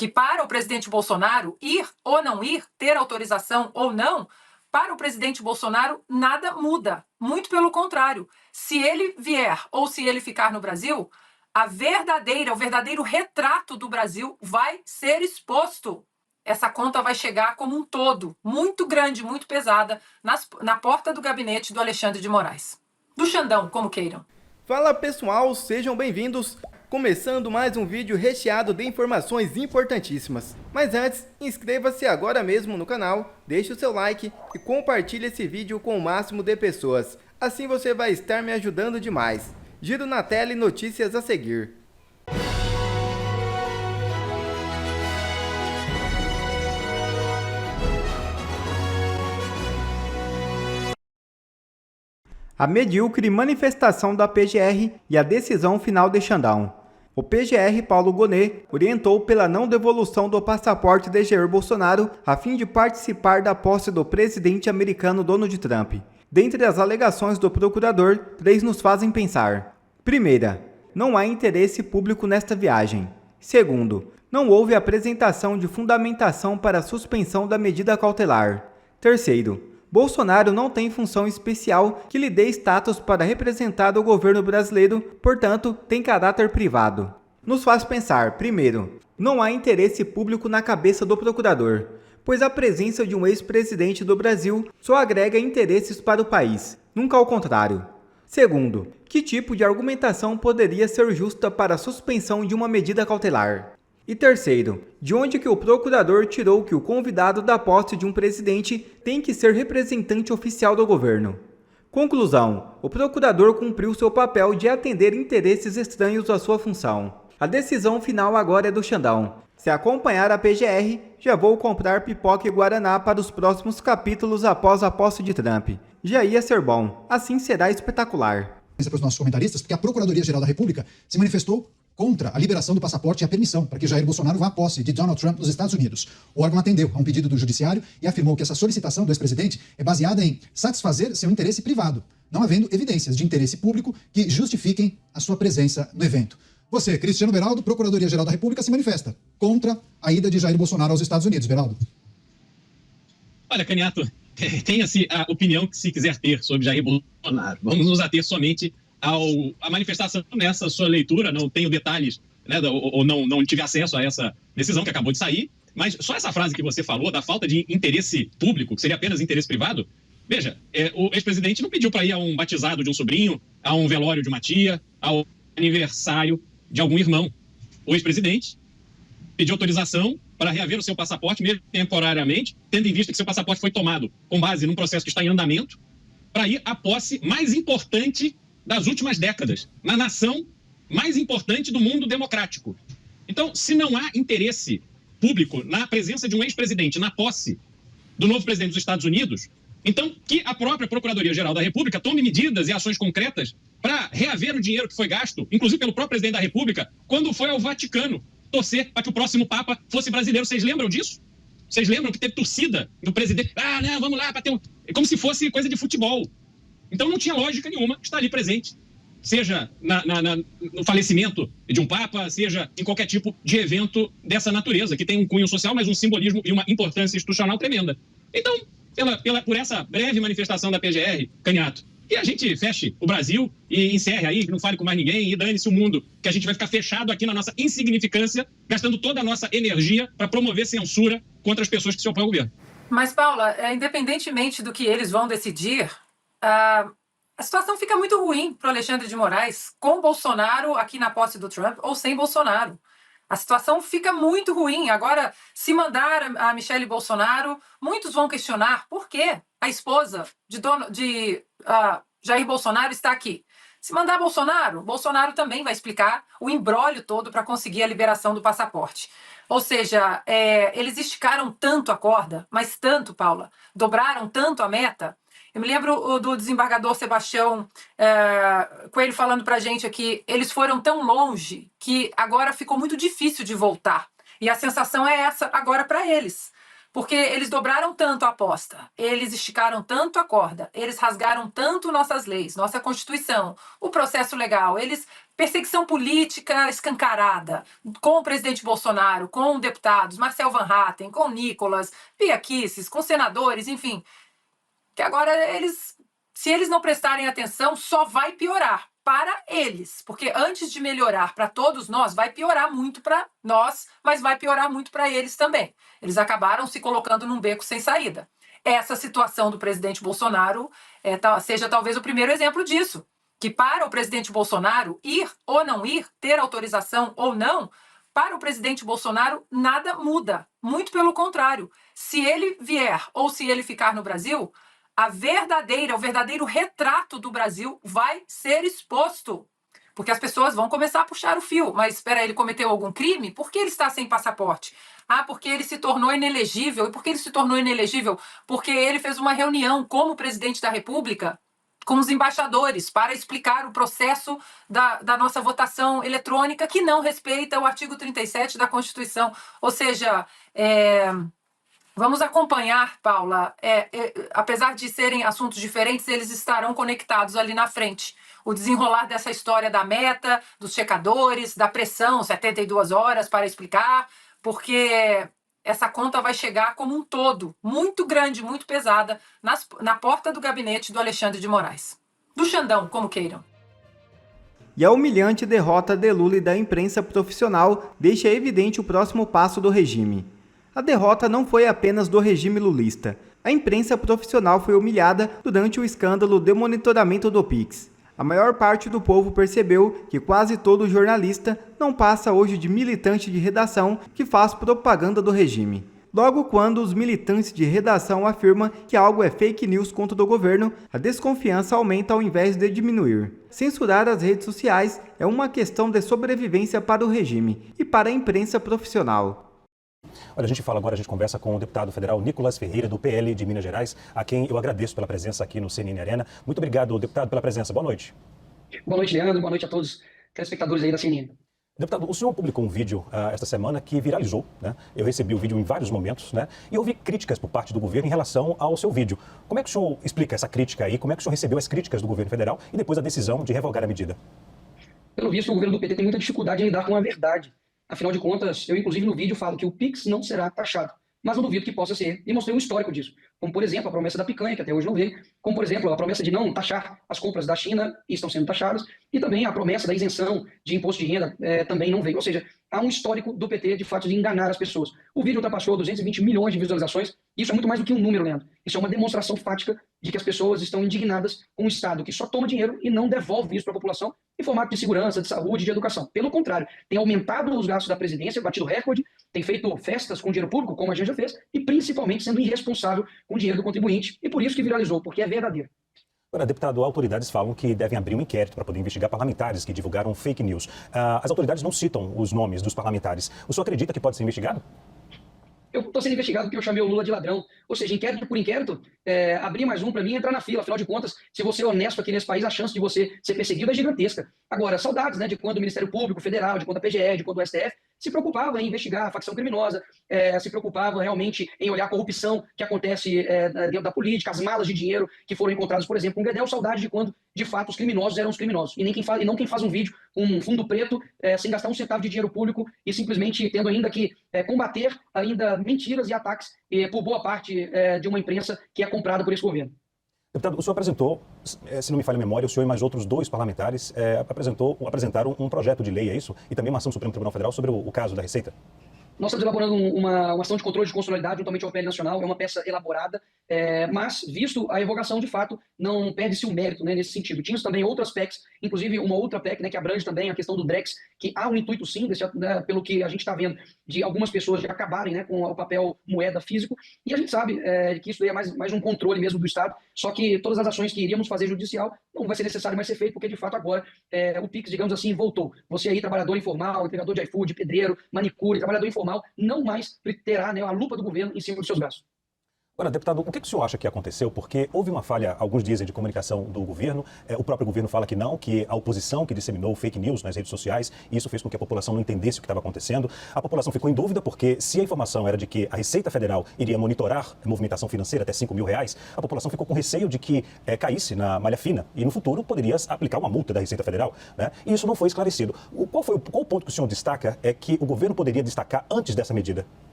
que para o presidente Bolsonaro ir ou não ir, ter autorização ou não, para o presidente Bolsonaro nada muda. Muito pelo contrário. Se ele vier ou se ele ficar no Brasil, o verdadeiro retrato do Brasil vai ser exposto. Essa conta vai chegar como um todo, muito grande, muito pesada, na porta do gabinete do Alexandre de Moraes. Do Xandão, como queiram. Fala pessoal, sejam bem-vindos. Começando mais um vídeo recheado de informações importantíssimas. Mas antes, inscreva-se agora mesmo no canal, deixe o seu like e compartilhe esse vídeo com o máximo de pessoas. Assim você vai estar me ajudando demais. Giro na tela e notícias a seguir. A medíocre manifestação da PGR e a decisão final de Xandão. O PGR Paulo Gonet orientou pela não devolução do passaporte de Jair Bolsonaro a fim de participar da posse do presidente americano Donald Trump. Dentre as alegações do procurador, 3 nos fazem pensar. Primeira, não há interesse público nesta viagem. Segundo, não houve apresentação de fundamentação para a suspensão da medida cautelar. Terceiro, Bolsonaro não tem função especial que lhe dê status para representar o governo brasileiro, portanto, tem caráter privado. Nos faz pensar, primeiro, não há interesse público na cabeça do procurador, pois a presença de um ex-presidente do Brasil só agrega interesses para o país, nunca ao contrário. Segundo, que tipo de argumentação poderia ser justa para a suspensão de uma medida cautelar? E terceiro, de onde que o procurador tirou que o convidado da posse de um presidente tem que ser representante oficial do governo? Conclusão, o procurador cumpriu seu papel de atender interesses estranhos à sua função. A decisão final agora é do Xandão. Se acompanhar a PGR, já vou comprar pipoca e guaraná para os próximos capítulos após a posse de Trump. Já ia ser bom, assim será espetacular. Para os nossos comentaristas, porque a Procuradoria-Geral da República se manifestou contra a liberação do passaporte e a permissão para que Jair Bolsonaro vá à posse de Donald Trump nos Estados Unidos. O órgão atendeu a um pedido do Judiciário e afirmou que essa solicitação do ex-presidente é baseada em satisfazer seu interesse privado, não havendo evidências de interesse público que justifiquem a sua presença no evento. Você, Cristiano Beraldo, Procuradoria-Geral da República, se manifesta contra a ida de Jair Bolsonaro aos Estados Unidos. Beraldo. Olha, Caniato, tenha-se a opinião que se quiser ter sobre Jair Bolsonaro. Vamos nos ater somente a manifestação nessa sua leitura. Não tenho detalhes, né, ou não tive acesso a essa decisão que acabou de sair, mas só essa frase que você falou, da falta de interesse público, que seria apenas interesse privado, veja, o ex-presidente não pediu para ir a um batizado de um sobrinho, a um velório de uma tia, ao aniversário de algum irmão. O ex-presidente pediu autorização para reaver o seu passaporte, mesmo temporariamente, tendo em vista que seu passaporte foi tomado com base num processo que está em andamento, para ir à posse mais importante das últimas décadas, na nação mais importante do mundo democrático. Então, se não há interesse público na presença de um ex-presidente na posse do novo presidente dos Estados Unidos, então que a própria Procuradoria-Geral da República tome medidas e ações concretas para reaver o dinheiro que foi gasto, inclusive pelo próprio presidente da República, quando foi ao Vaticano torcer para que o próximo Papa fosse brasileiro. Vocês lembram disso? Vocês lembram que teve torcida do presidente? Ah, não, vamos lá, para ter um... É como se fosse coisa de futebol. Então não tinha lógica nenhuma estar ali presente, seja no falecimento de um Papa, seja em qualquer tipo de evento dessa natureza, que tem um cunho social, mas um simbolismo e uma importância institucional tremenda. Então, por essa breve manifestação da PGR, Caniato, que a gente feche o Brasil e encerre aí, que não fale com mais ninguém e dane-se o mundo, que a gente vai ficar fechado aqui na nossa insignificância, gastando toda a nossa energia para promover censura contra as pessoas que se opõem ao governo. Mas, Paula, independentemente do que eles vão decidir, a situação fica muito ruim para o Alexandre de Moraes, com Bolsonaro aqui na posse do Trump ou sem Bolsonaro. A situação fica muito ruim. Agora, se mandar a Michele Bolsonaro, muitos vão questionar por que a esposa de Jair Bolsonaro está aqui. Se mandar Bolsonaro, Bolsonaro também vai explicar o imbróglio todo para conseguir a liberação do passaporte. Ou seja, eles esticaram tanto a corda, mas tanto, Paula, dobraram tanto a meta. Eu me lembro do desembargador Sebastião Coelho falando para a gente aqui, eles foram tão longe que agora ficou muito difícil de voltar. E a sensação é essa agora para eles. Porque eles dobraram tanto a aposta, eles esticaram tanto a corda, eles rasgaram tanto nossas leis, nossa Constituição, o processo legal, eles perseguição política escancarada com o presidente Bolsonaro, com deputados, Marcel Van Hatten, com Nicolas, Bia Kicis, com senadores, enfim, que agora se eles não prestarem atenção, só vai piorar para eles, porque antes de melhorar para todos nós, vai piorar muito para nós, mas vai piorar muito para eles também. Eles acabaram se colocando num beco sem saída. Essa situação do presidente Bolsonaro seja talvez o primeiro exemplo disso, que para o presidente Bolsonaro ir ou não ir, ter autorização ou não, para o presidente Bolsonaro nada muda, muito pelo contrário. Se ele vier ou se ele ficar no Brasil, o verdadeiro retrato do Brasil vai ser exposto. Porque as pessoas vão começar a puxar o fio. Mas espera, ele cometeu algum crime? Por que ele está sem passaporte? Ah, porque ele se tornou inelegível. E por que ele se tornou inelegível? Porque ele fez uma reunião como presidente da República com os embaixadores para explicar o processo da nossa votação eletrônica que não respeita o artigo 37 da Constituição. Ou seja, vamos acompanhar, Paula, apesar de serem assuntos diferentes, eles estarão conectados ali na frente. O desenrolar dessa história da meta, dos checadores, da pressão, 72 horas para explicar, porque essa conta vai chegar como um todo, muito grande, muito pesada, na porta do gabinete do Alexandre de Moraes. Do Xandão, como queiram. E a humilhante derrota de Lula e da imprensa profissional deixa evidente o próximo passo do regime. A derrota não foi apenas do regime lulista. A imprensa profissional foi humilhada durante o escândalo de monitoramento do Pix. A maior parte do povo percebeu que quase todo jornalista não passa hoje de militante de redação que faz propaganda do regime. Logo, quando os militantes de redação afirmam que algo é fake news contra o governo, a desconfiança aumenta ao invés de diminuir. Censurar as redes sociais é uma questão de sobrevivência para o regime e para a imprensa profissional. Olha, a gente conversa com o deputado federal Nicolas Ferreira, do PL de Minas Gerais, a quem eu agradeço pela presença aqui no CNN Arena. Muito obrigado, deputado, pela presença. Boa noite. Boa noite, Leandro. Boa noite a todos os telespectadores aí da CNN. Deputado, o senhor publicou um vídeo esta semana que viralizou, né? Eu recebi o vídeo em vários momentos, né? E ouvi críticas por parte do governo em relação ao seu vídeo. Como é que o senhor explica essa crítica aí? Como é que o senhor recebeu as críticas do governo federal e depois a decisão de revogar a medida? Pelo visto, o governo do PT tem muita dificuldade em lidar com a verdade. Afinal de contas, eu inclusive no vídeo falo que o Pix não será taxado, mas não duvido que possa ser, e mostrei um histórico disso, como por exemplo a promessa da picanha, que até hoje não veio, como por exemplo a promessa de não taxar as compras da China, e estão sendo taxadas, e também a promessa da isenção de imposto de renda também não veio, ou seja, há um histórico do PT de fato de enganar as pessoas. O vídeo ultrapassou 220 milhões de visualizações, e isso é muito mais do que um número, Leandro, isso é uma demonstração fática de que as pessoas estão indignadas com um Estado que só toma dinheiro e não devolve isso para a população em formato de segurança, de saúde, de educação. Pelo contrário, tem aumentado os gastos da presidência, batido recorde, tem feito festas com dinheiro público, como a gente já fez, e principalmente sendo irresponsável com o dinheiro do contribuinte, e por isso que viralizou, porque é verdadeiro. Agora, deputado, autoridades falam que devem abrir um inquérito para poder investigar parlamentares que divulgaram fake news. As autoridades não citam os nomes dos parlamentares. O senhor acredita que pode ser investigado? Eu estou sendo investigado porque eu chamei o Lula de ladrão. Ou seja, inquérito por inquérito, abrir mais um para mim e entrar na fila. Afinal de contas, se você é honesto aqui nesse país, a chance de você ser perseguido é gigantesca. Agora, saudades, né, de quando o Ministério Público Federal, de quando a PGE, de quando o STF se preocupava em investigar a facção criminosa, se preocupava realmente em olhar a corrupção que acontece dentro da política, as malas de dinheiro que foram encontradas, por exemplo, com o Guedel, saudade de quando, de fato, os criminosos eram os criminosos. E não quem faz um vídeo com um fundo preto, sem gastar um centavo de dinheiro público e simplesmente tendo ainda que combater ainda mentiras e ataques por boa parte de uma imprensa que é comprada por esse governo. Deputado, o senhor apresentou, se não me falha a memória, o senhor e mais outros 2 parlamentares apresentaram um projeto de lei, é isso? E também uma ação do Supremo Tribunal Federal sobre o caso da Receita? Nós estamos elaborando uma ação de controle de constitucionalidade juntamente ao PL Nacional, é uma peça elaborada, mas, visto a revogação, de fato, não perde-se o mérito, né, nesse sentido. Tínhamos também outras PECs, inclusive uma outra PEC, né, que abrange também a questão do Drex, que há um intuito, sim, pelo que a gente está vendo, de algumas pessoas de acabarem, né, com o papel moeda físico, e a gente sabe que isso é mais um controle mesmo do Estado, só que todas as ações que iríamos fazer judicial não vai ser necessário mais ser feito, porque, de fato, agora o Pix, digamos assim, voltou. Você aí, trabalhador informal, entregador de iFood, pedreiro, manicure, trabalhador informal, não mais terá, né, a lupa do governo em cima dos seus gastos. Agora, deputado, o que o senhor acha que aconteceu? Porque houve uma falha, alguns dizem, de comunicação do governo. O próprio governo fala que não, que a oposição que disseminou fake news nas redes sociais, e isso fez com que a população não entendesse o que estava acontecendo. A população ficou em dúvida porque se a informação era de que a Receita Federal iria monitorar a movimentação financeira até R$5 mil, a população ficou com receio de que caísse na malha fina e no futuro poderia aplicar uma multa da Receita Federal, né? E isso não foi esclarecido. Qual o ponto que o senhor destaca que o governo poderia destacar antes dessa medida?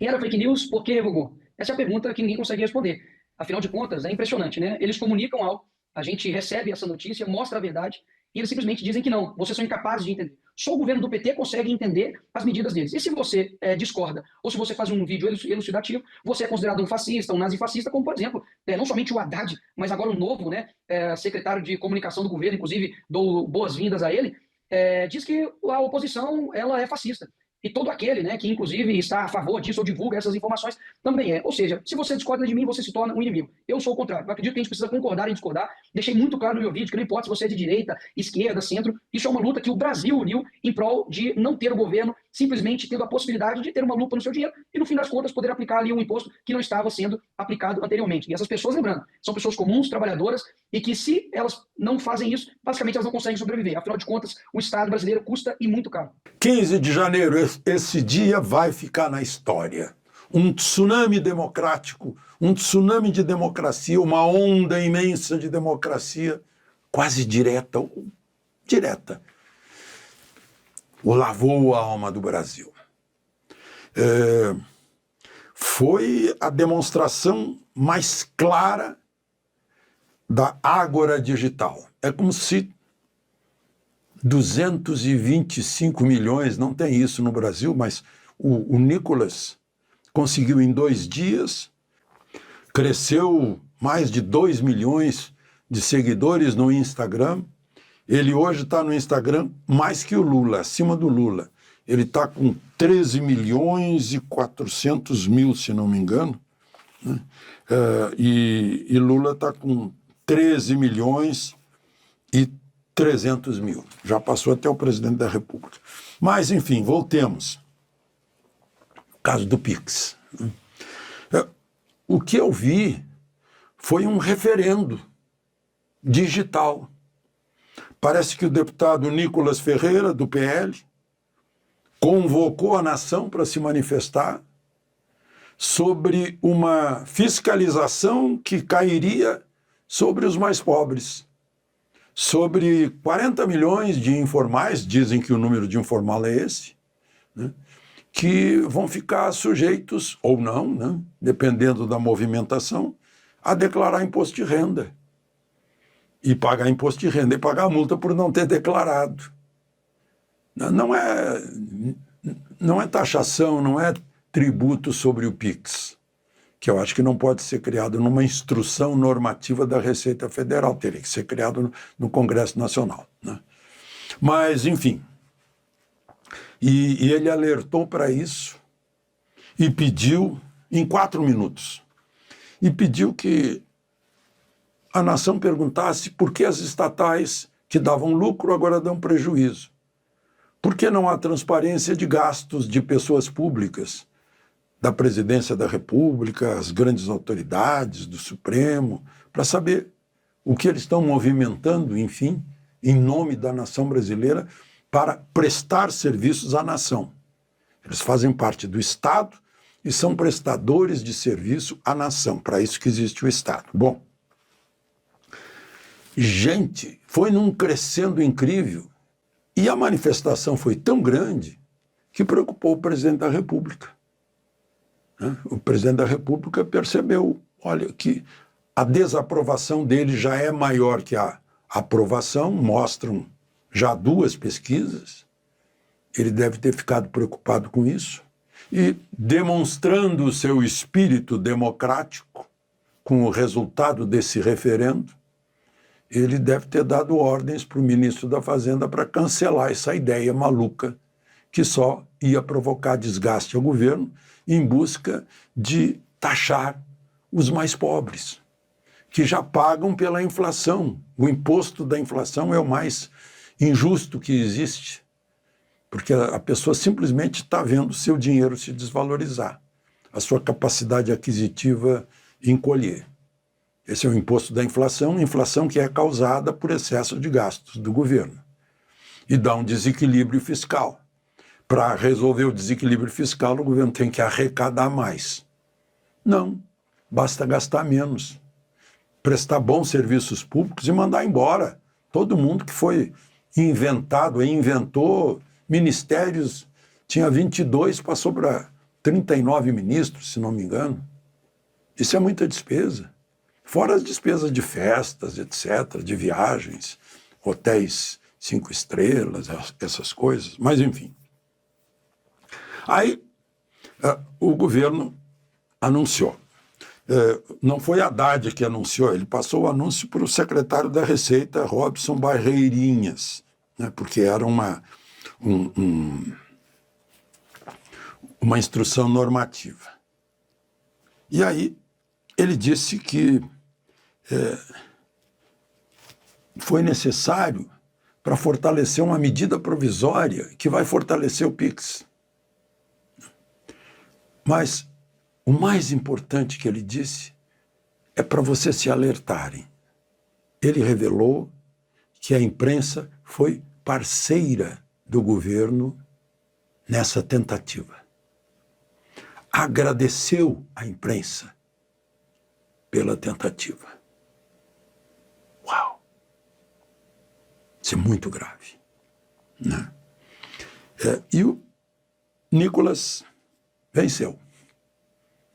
E era fake news por quê, Gugu? Essa é a pergunta que ninguém consegue responder. Afinal de contas, é impressionante, né? Eles comunicam algo, a gente recebe essa notícia, mostra a verdade, e eles simplesmente dizem que não, vocês são incapazes de entender. Só o governo do PT consegue entender as medidas deles. E se você discorda, ou se você faz um vídeo elucidativo, você é considerado um fascista, um nazifascista, como, por exemplo, não somente o Haddad, mas agora o novo, né, secretário de comunicação do governo, inclusive dou boas-vindas a ele, diz que a oposição ela é fascista. E todo aquele, né, que inclusive está a favor disso ou divulga essas informações também é. Ou seja, se você discorda de mim, você se torna um inimigo. Eu sou o contrário. Eu acredito que a gente precisa concordar e discordar. Deixei muito claro no meu vídeo que não importa se você é de direita, esquerda, centro, isso é uma luta que o Brasil uniu em prol de não ter o governo simplesmente tendo a possibilidade de ter uma lupa no seu dinheiro e, no fim das contas, poder aplicar ali um imposto que não estava sendo aplicado anteriormente. E essas pessoas, lembrando, são pessoas comuns, trabalhadoras, e que se elas não fazem isso, basicamente elas não conseguem sobreviver. Afinal de contas, o Estado brasileiro custa e muito caro. 15 de janeiro, esse dia vai ficar na história. Um tsunami democrático, um tsunami de democracia, uma onda imensa de democracia, quase direta, lavou a alma do Brasil. Foi a demonstração mais clara da ágora digital. É como se 225 milhões, não tem isso no Brasil, mas o Nicolas conseguiu em 2 dias, cresceu mais de 2 milhões de seguidores no Instagram. Ele hoje está no Instagram mais que o Lula, acima do Lula. Ele está com 13 milhões e 400 mil, se não me engano, né? E Lula está com 13 milhões e 300 mil. Já passou até o presidente da República. Mas, enfim, voltemos. O caso do Pix. O que eu vi foi um referendo digital. Parece que o deputado Nicolas Ferreira, do PL, convocou a nação para se manifestar sobre uma fiscalização que cairia sobre os mais pobres. Sobre 40 milhões de informais, dizem que o número de informal é esse, né, que vão ficar sujeitos, ou não, né, dependendo da movimentação, a declarar imposto de renda. E pagar imposto de renda e pagar multa por não ter declarado. Não é taxação, não é tributo sobre o PIX, que eu acho que não pode ser criado numa instrução normativa da Receita Federal, teria que ser criado no Congresso Nacional, né? Mas, enfim, e ele alertou para isso e pediu, em 4 minutos, e pediu que a nação perguntasse por que as estatais que davam lucro agora dão prejuízo. Por que não há transparência de gastos de pessoas públicas, da Presidência da República, as grandes autoridades do Supremo, para saber o que eles estão movimentando, enfim, em nome da nação brasileira, para prestar serviços à nação. Eles fazem parte do Estado e são prestadores de serviço à nação, para isso que existe o Estado. Bom, gente, foi num crescendo incrível e a manifestação foi tão grande que preocupou o presidente da República. O presidente da República percebeu, olha, que a desaprovação dele já é maior que a aprovação, mostram já 2 pesquisas. Ele deve ter ficado preocupado com isso. E demonstrando o seu espírito democrático com o resultado desse referendo, ele deve ter dado ordens para o ministro da Fazenda para cancelar essa ideia maluca que só ia provocar desgaste ao governo em busca de taxar os mais pobres, que já pagam pela inflação. O imposto da inflação é o mais injusto que existe, porque a pessoa simplesmente está vendo seu dinheiro se desvalorizar. a sua capacidade aquisitiva encolher. Esse é o imposto da inflação que é causada por excesso de gastos do governo. E dá um desequilíbrio fiscal. Para resolver o desequilíbrio fiscal, o governo tem que arrecadar mais. Não, basta gastar menos. Prestar bons serviços públicos e mandar embora todo mundo que foi inventado, inventou ministérios, tinha 22, passou para 39 ministros, se não me engano. Isso é muita despesa. Fora as despesas de festas, etc., de viagens, hotéis 5 estrelas, essas coisas, mas enfim. Aí o governo anunciou. Não foi Haddad que anunciou, ele passou o anúncio para o secretário da Receita, Robson Barreirinhas, né, porque era uma instrução normativa. E aí ele disse que foi necessário para fortalecer uma medida provisória que vai fortalecer o PIX. Mas o mais importante que ele disse é para vocês se alertarem. Ele revelou que a imprensa foi parceira do governo nessa tentativa. Agradeceu a imprensa pela tentativa. Uau! Isso é muito grave, né? E o Nicolas venceu.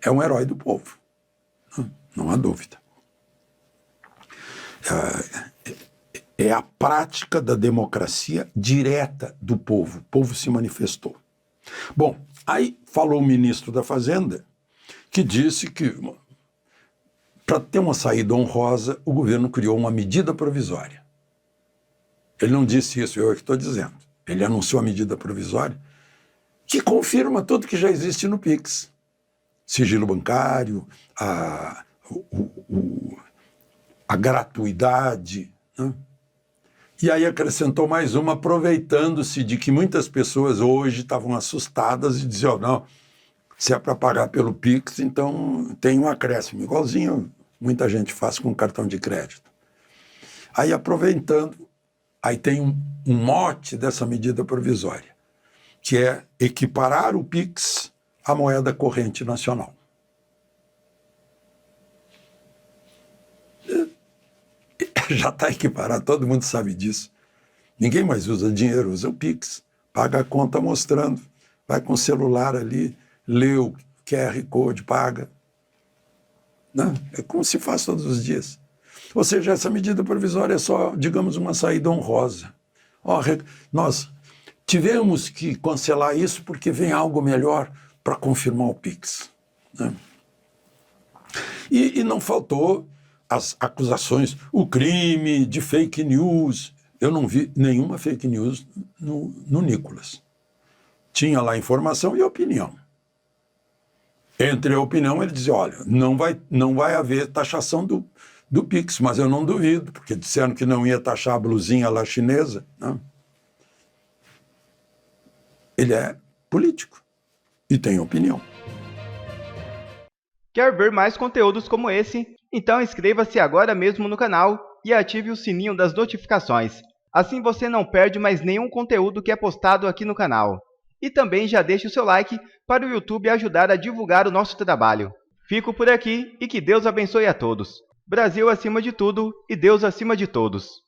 É um herói do povo, não há dúvida. É a prática da democracia direta do povo. O povo se manifestou. Bom, aí falou o ministro da Fazenda, que disse que, para ter uma saída honrosa, o governo criou uma medida provisória. Ele não disse isso, eu é que estou dizendo. Ele anunciou a medida provisória que confirma tudo que já existe no PIX. Sigilo bancário, a gratuidade, né? E aí acrescentou mais uma, aproveitando-se de que muitas pessoas hoje estavam assustadas e diziam, não, se é para pagar pelo PIX, então tem um acréscimo, igualzinho muita gente faz com cartão de crédito. Aí aproveitando, aí tem um mote dessa medida provisória, que é equiparar o PIX à moeda corrente nacional. Já está equiparado, todo mundo sabe disso. Ninguém mais usa dinheiro, usa o PIX. Paga a conta mostrando, vai com o celular ali, lê o QR Code, paga. Não, é como se faz todos os dias. Ou seja, essa medida provisória é só, digamos, uma saída honrosa. Nós tivemos que cancelar isso porque vem algo melhor para confirmar o PIX, né? E não faltou as acusações, o crime de fake news. Eu não vi nenhuma fake news no Nicolas. Tinha lá informação e opinião. Entre a opinião, ele dizia, olha, não vai haver taxação do PIX, mas eu não duvido, porque disseram que não ia taxar a blusinha lá chinesa, né? Ele é político e tem opinião. Quer ver mais conteúdos como esse? Então inscreva-se agora mesmo no canal e ative o sininho das notificações. Assim você não perde mais nenhum conteúdo que é postado aqui no canal. E também já deixe o seu like para o YouTube ajudar a divulgar o nosso trabalho. Fico por aqui e que Deus abençoe a todos. Brasil acima de tudo e Deus acima de todos.